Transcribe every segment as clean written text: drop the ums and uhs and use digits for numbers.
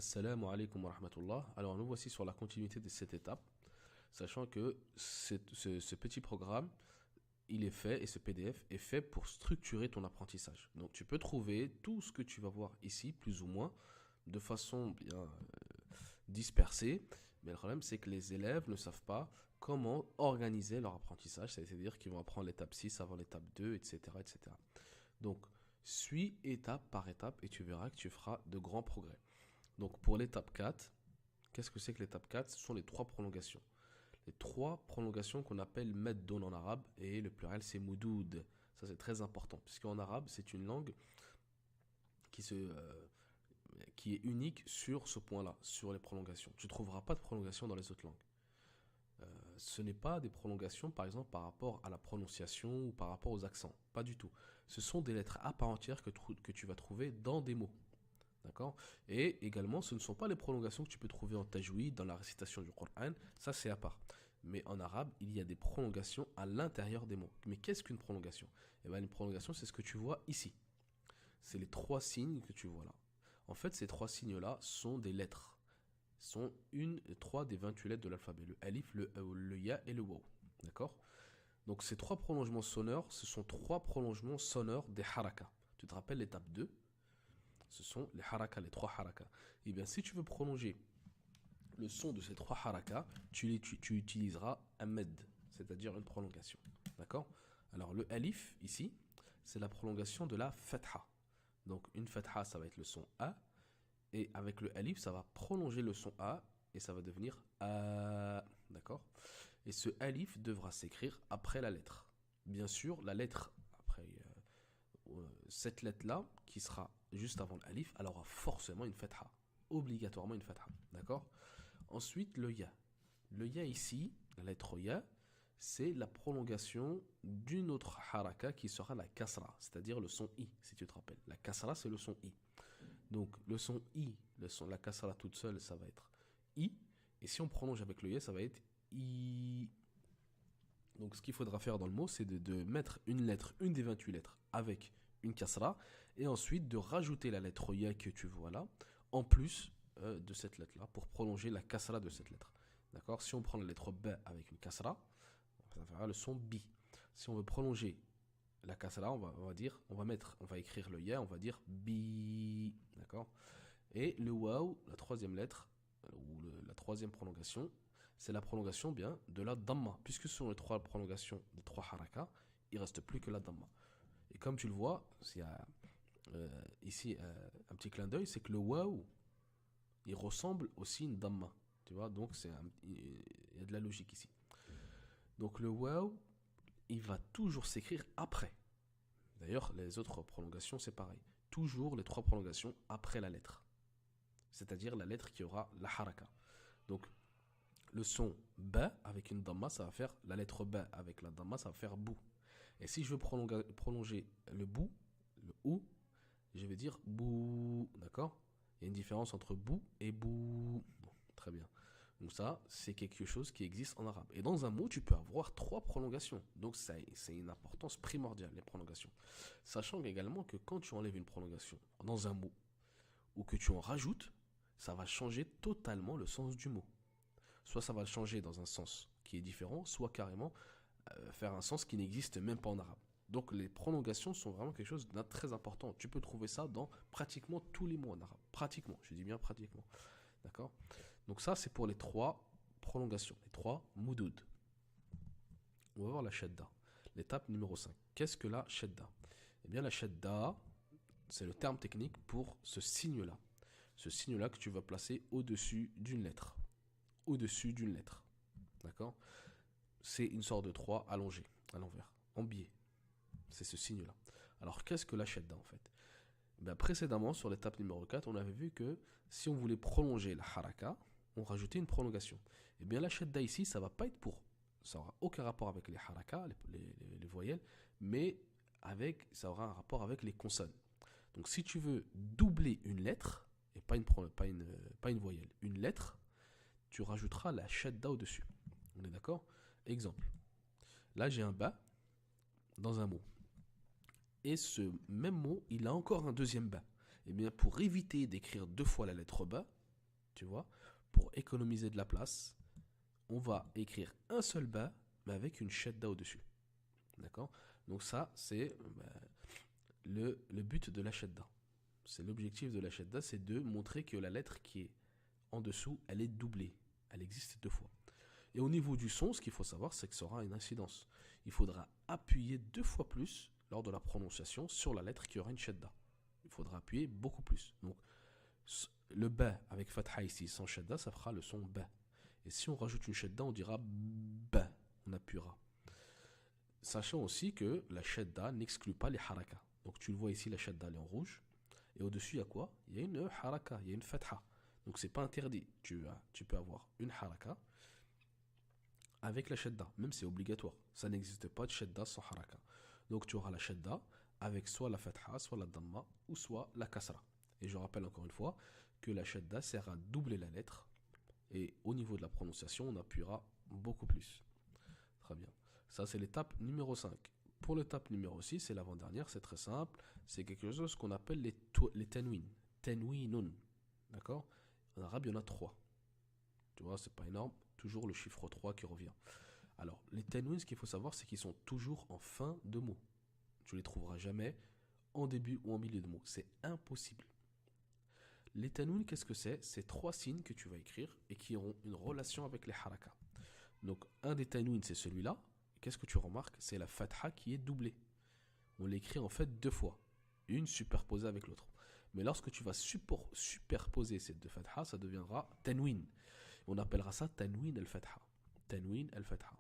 Assalamu alaikum wa rahmatullah. Alors nous voici sur la continuité de cette étape, sachant que ce petit programme, il est fait, et ce PDF est fait pour structurer ton apprentissage. Donc tu peux trouver tout ce que tu vas voir ici, plus ou moins, de façon bien dispersée, mais le problème c'est que les élèves ne savent pas comment organiser leur apprentissage, c'est-à-dire qu'ils vont apprendre l'étape 6 avant l'étape 2, etc., etc. Donc suis étape par étape et tu verras que tu feras de grands progrès. Donc pour l'étape 4, qu'est-ce que c'est que l'étape 4? Ce sont les trois prolongations. Les trois prolongations qu'on appelle meddoun en arabe, et le pluriel c'est moudoud. Ça c'est très important, puisqu'en arabe c'est une langue qui est unique sur ce point-là, sur les prolongations. Tu ne trouveras pas de prolongation dans les autres langues. Ce n'est pas des prolongations par exemple par rapport à la prononciation ou par rapport aux accents, pas du tout. Ce sont des lettres à part entière que tu vas trouver dans des mots. D'accord? Et également, ce ne sont pas les prolongations que tu peux trouver en tajwid, dans la récitation du Coran, ça c'est à part. Mais en arabe, il y a des prolongations à l'intérieur des mots. Mais qu'est-ce qu'une prolongation? Eh bien, une prolongation, c'est ce que tu vois ici. C'est les trois signes que tu vois là. En fait, ces trois signes-là sont des lettres. Sont trois des 28 lettres de l'alphabet. Le alif, le ya et le waw. D'accord? Donc ces trois prolongements sonores, ce sont trois prolongements sonores des harakas. Tu te rappelles l'étape 2? Ce sont les harakas, les trois harakas. Et bien, si tu veux prolonger le son de ces trois harakas, tu utiliseras un med, c'est-à-dire une prolongation. D'accord? Alors, le alif, ici, c'est la prolongation de la fatha. Donc, une fatha, ça va être le son A. Et avec le alif, ça va prolonger le son A et ça va devenir A. D'accord? Et ce alif devra s'écrire après la lettre. Bien sûr, la lettre, après cette lettre-là, qui sera juste avant l'alif, elle aura forcément une fatha. Obligatoirement une fatha. D'accord? Ensuite, le ya. Le ya ici, la lettre ya, c'est la prolongation d'une autre haraka qui sera la kasra, c'est-à-dire le son i, si tu te rappelles. La kasra, c'est le son i. Donc, le son i, la kasra toute seule, ça va être i. Et si on prolonge avec le ya, ça va être i. Donc, ce qu'il faudra faire dans le mot, c'est de mettre une lettre, une des 28 lettres, avec une kasra, et ensuite de rajouter la lettre ya que tu vois là, en plus de cette lettre-là, pour prolonger la kasra de cette lettre. D'accord? Si on prend la lettre b avec une kasra, ça fera le son bi. Si on veut prolonger la kasra, on va écrire le ya, on va dire bi. D'accord? Et le waw, la troisième lettre, ou la troisième prolongation, c'est la prolongation bien de la damma. Puisque ce sont les trois prolongations des trois harakas, il ne reste plus que la damma. Et comme tu le vois, il y a ici un petit clin d'œil, c'est que le waw, il ressemble aussi à une damma. Tu vois, donc il y a de la logique ici. Donc le waw, il va toujours s'écrire après. D'ailleurs, les autres prolongations, c'est pareil. Toujours les trois prolongations après la lettre. C'est-à-dire la lettre qui aura la haraka. Donc, le son ba avec une damma, ça va faire la lettre ba avec la damma, ça va faire bou. Et si je veux prolonger le bou, le ou, je vais dire bou. D'accord? Il y a une différence entre bou et bou. Bon, très bien. Donc ça, c'est quelque chose qui existe en arabe. Et dans un mot, tu peux avoir trois prolongations. Donc c'est une importance primordiale, les prolongations. Sachant également que quand tu enlèves une prolongation dans un mot, ou que tu en rajoutes, ça va changer totalement le sens du mot. Soit ça va le changer dans un sens qui est différent, soit carrément faire un sens qui n'existe même pas en arabe. Donc les prolongations sont vraiment quelque chose de très important. Tu peux trouver ça dans pratiquement tous les mots en arabe. Pratiquement, je dis bien pratiquement. D'accord? Donc ça, c'est pour les trois prolongations, les trois moudoud. On va voir la shadda. L'étape numéro 5. Qu'est-ce que la shadda? Eh bien, la shadda, c'est le terme technique pour ce signe-là. Ce signe-là que tu vas placer au-dessus d'une lettre. Au-dessus d'une lettre. D'accord? C'est une sorte de 3 allongé, à l'envers, en biais. C'est ce signe-là. Alors, qu'est-ce que la shadda en fait? Ben, précédemment, sur l'étape numéro 4, on avait vu que si on voulait prolonger la haraka, on rajoutait une prolongation. Et bien, la shadda ici, ça va pas être ça n'aura aucun rapport avec les harakas, les voyelles, mais ça aura un rapport avec les consonnes. Donc, si tu veux doubler une lettre, et pas une voyelle, une lettre, tu rajouteras la shadda au-dessus. On est d'accord? Exemple. Là, j'ai un ba dans un mot. Et ce même mot, il a encore un deuxième ba. Et bien, pour éviter d'écrire deux fois la lettre ba, Tu vois, pour économiser de la place, on va écrire un seul ba, mais avec une shadda au-dessus. D'accord? Donc ça, c'est le but de la shadda. C'est l'objectif de la shadda, c'est de montrer que la lettre qui est en dessous, elle est doublée. Elle existe deux fois. Et au niveau du son, ce qu'il faut savoir, c'est que ça aura une incidence. Il faudra appuyer deux fois plus lors de la prononciation sur la lettre qui aura une shadda. Il faudra appuyer beaucoup plus. Donc, le ba avec fatha ici, sans shadda, ça fera le son ba. Et si on rajoute une shadda, on dira ba. On appuiera. Sachant aussi que la shadda n'exclut pas les haraka. Donc, tu le vois ici, la shadda, elle est en rouge. Et au-dessus, il y a quoi? Il y a une haraka, il y a une fatha. Donc, c'est pas interdit. Tu peux avoir une haraka avec la shadda, même c'est obligatoire. Ça n'existe pas de shadda sans haraka. Donc tu auras la shadda avec soit la fatha, soit la damma, ou soit la kasra. Et je rappelle encore une fois que la shadda sert à doubler la lettre. Et au niveau de la prononciation, on appuiera beaucoup plus. Très bien. Ça, c'est l'étape numéro 5. Pour l'étape numéro 6, c'est l'avant-dernière, c'est très simple. C'est quelque chose qu'on appelle les tanwin. Tanwinun. D'accord? En arabe, il y en a 3. Tu vois, c'est pas énorme. Toujours le chiffre 3 qui revient. Alors, les tanwins, ce qu'il faut savoir, c'est qu'ils sont toujours en fin de mot. Tu les trouveras jamais en début ou en milieu de mot. C'est impossible. Les tanwins, qu'est-ce que c'est? C'est 3 signes que tu vas écrire et qui auront une relation avec les harakas. Donc, un des tanwins, c'est celui-là. Qu'est-ce que tu remarques? C'est la fatha qui est doublée. On l'écrit en fait deux fois. Une superposée avec l'autre. Mais lorsque tu vas superposer ces deux fathas, ça deviendra tanwin. On appellera ça tanwin al-fatha. Tanwin al-fatha.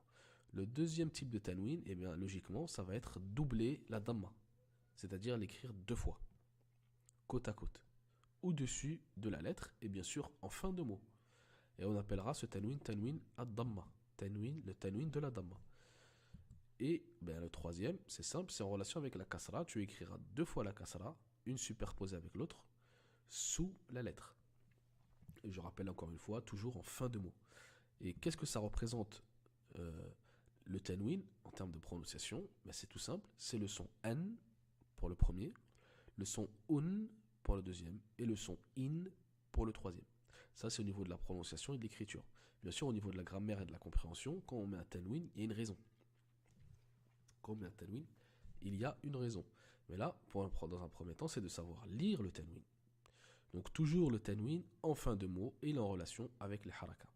Le deuxième type de tanwin, eh bien, logiquement, ça va être doubler la damma. C'est-à-dire l'écrire deux fois, côte à côte, au-dessus de la lettre et bien sûr en fin de mot. Et on appellera ce tanwin tanwin ad-damma. Tanwin, le tanwin de la damma. Et ben, le troisième, c'est simple, c'est en relation avec la kasra. Tu écriras deux fois la kasra, une superposée avec l'autre, sous la lettre. Et je rappelle encore une fois, toujours en fin de mot. Et qu'est-ce que ça représente le tanwin en termes de prononciation? Ben, c'est tout simple, c'est le son n pour le premier, le son un pour le deuxième et le son in pour le troisième. Ça, c'est au niveau de la prononciation et de l'écriture. Bien sûr, au niveau de la grammaire et de la compréhension, quand on met un tanwin, il y a une raison. Quand on met un tanwin, il y a une raison. Mais là, dans un premier temps, c'est de savoir lire le tanwin. Donc toujours le tanwin en fin de mot et il est en relation avec les harakas.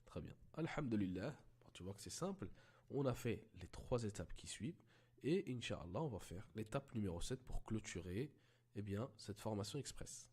Très bien. Alhamdulillah, tu vois que c'est simple. On a fait les 3 étapes qui suivent et Inch'Allah, on va faire l'étape numéro 7 pour clôturer cette formation express.